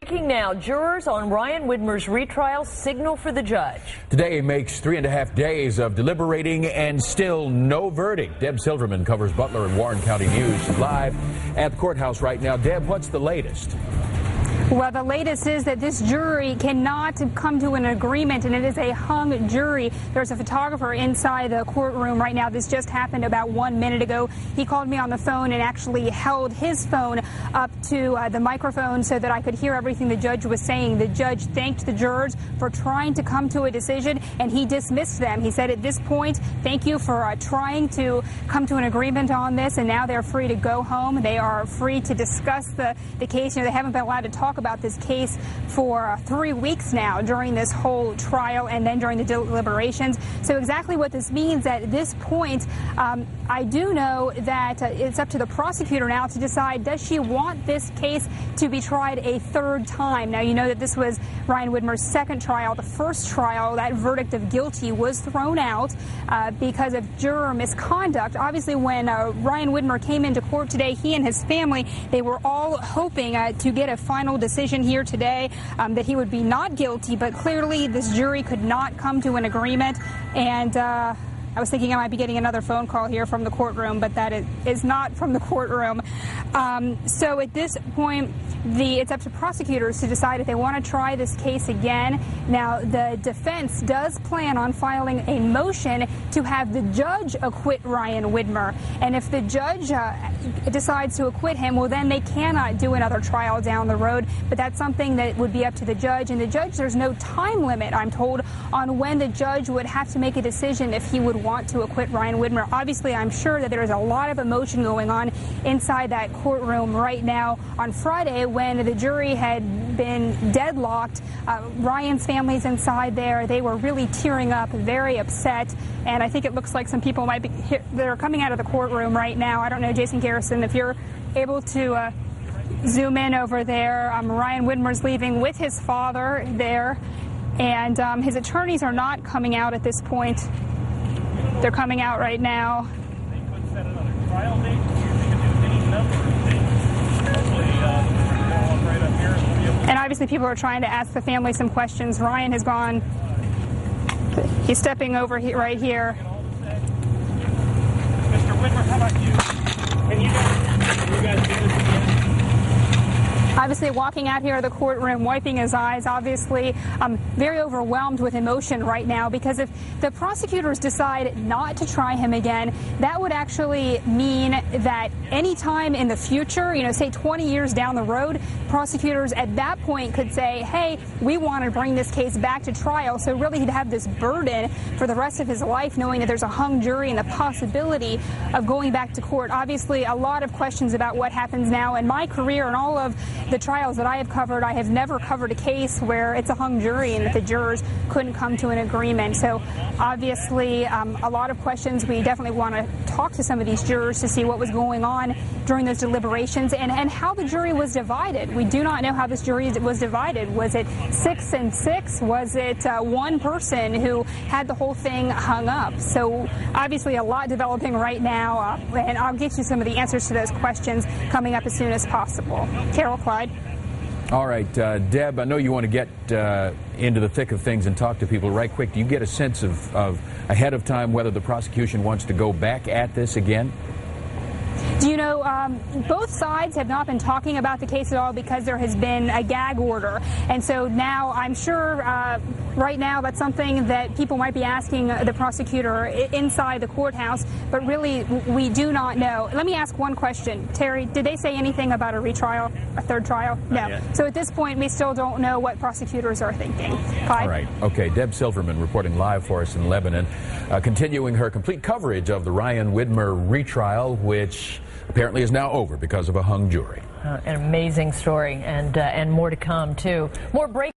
Breaking now, jurors on Ryan Widmer's retrial signal for the judge. Today makes 3.5 days of deliberating and still no verdict. Deb Silverman covers Butler and Warren County News live at the courthouse right now. Deb, what's the latest? Well, the latest is that this jury cannot come to an agreement, and it is a hung jury. There's a photographer inside the courtroom right now. This just happened about 1 minute ago. He called me on the phone and actually held his phone up to the microphone so that I could hear everything the judge was saying. The judge thanked the jurors for trying to come to a decision, and he dismissed them. He said, at this point, thank you for trying to come to an agreement on this, and now they're free to go home. They are free to discuss the case. You know, they haven't been allowed to talk about this case for 3 weeks now during this whole trial and then during the deliberations. So exactly what this means at this point, I do know that it's up to the prosecutor now to decide, does she want this case to be tried a third time? Now, you know that this was Ryan Widmer's second trial. The first trial, that verdict of guilty was thrown out because of juror misconduct. Obviously, when Ryan Widmer came into court today, he and his family, they were all hoping to get a final decision here today that he would be not guilty, but clearly this jury could not come to an agreement. And I was thinking I might be getting another phone call here from the courtroom, but that is not from the courtroom. So at this point, it's up to prosecutors to decide if they want to try this case again. Now, the defense does plan on filing a motion to have the judge acquit Ryan Widmer. And if the judge decides to acquit him, well, then they cannot do another trial down the road. But that's something that would be up to the judge. And the judge, there's no time limit, I'm told, on when the judge would have to make a decision if he would want to acquit Ryan Widmer. Obviously, I'm sure that there is a lot of emotion going on inside that courtroom right now. On Friday, when the jury had been deadlocked, Ryan's family's inside there. They were really tearing up, very upset. And I think it looks like some people might be here. They're coming out of the courtroom right now. I don't know, Jason Garrison, if you're able to zoom in over there. Ryan Widmer's leaving with his father there. And his attorneys are not coming out at this point. They're coming out right now. They could set another trial date. They could do any number of things. Hopefully, right up here. And obviously, people are trying to ask the family some questions. Ryan has gone. He's stepping over here, right here. Mr. Widmer, how about you? Can you guys do this again? Obviously walking out here of the courtroom, wiping his eyes, obviously very overwhelmed with emotion right now, because if the prosecutors decide not to try him again, that would actually mean that any time in the future, you know, say 20 years down the road, prosecutors at that point could say, hey, we want to bring this case back to trial. So really he'd have this burden for the rest of his life, knowing that there's a hung jury and the possibility of going back to court. Obviously, a lot of questions about what happens now. In my career and all of the trials that I have covered, I have never covered a case where it's a hung jury and that the jurors couldn't come to an agreement. So obviously, a lot of questions. We definitely want to talk to some of these jurors to see what was going on during those deliberations and how the jury was divided. We do not know how this jury was divided. Was it 6 and 6? Was it one person who had the whole thing hung up? So obviously a lot developing right now, and I'll get you some of the answers to those questions coming up as soon as possible. Carol, Clyde. All right, Deb, I know you want to get into the thick of things and talk to people right quick. Do you get a sense of ahead of time whether the prosecution wants to go back at this again? Do you know, both sides have not been talking about the case at all because there has been a gag order. And so now I'm sure right now that's something that people might be asking the prosecutor inside the courthouse, but really we do not know. Let me ask one question. Terry, did they say anything about a retrial, a third trial? No. So at this point, we still don't know what prosecutors are thinking. Clyde? All right. Okay. Deb Silverman reporting live for us in Lebanon, continuing her complete coverage of the Ryan Widmer retrial, which apparently is now over because of a hung jury. An amazing story, and more to come, too. More break.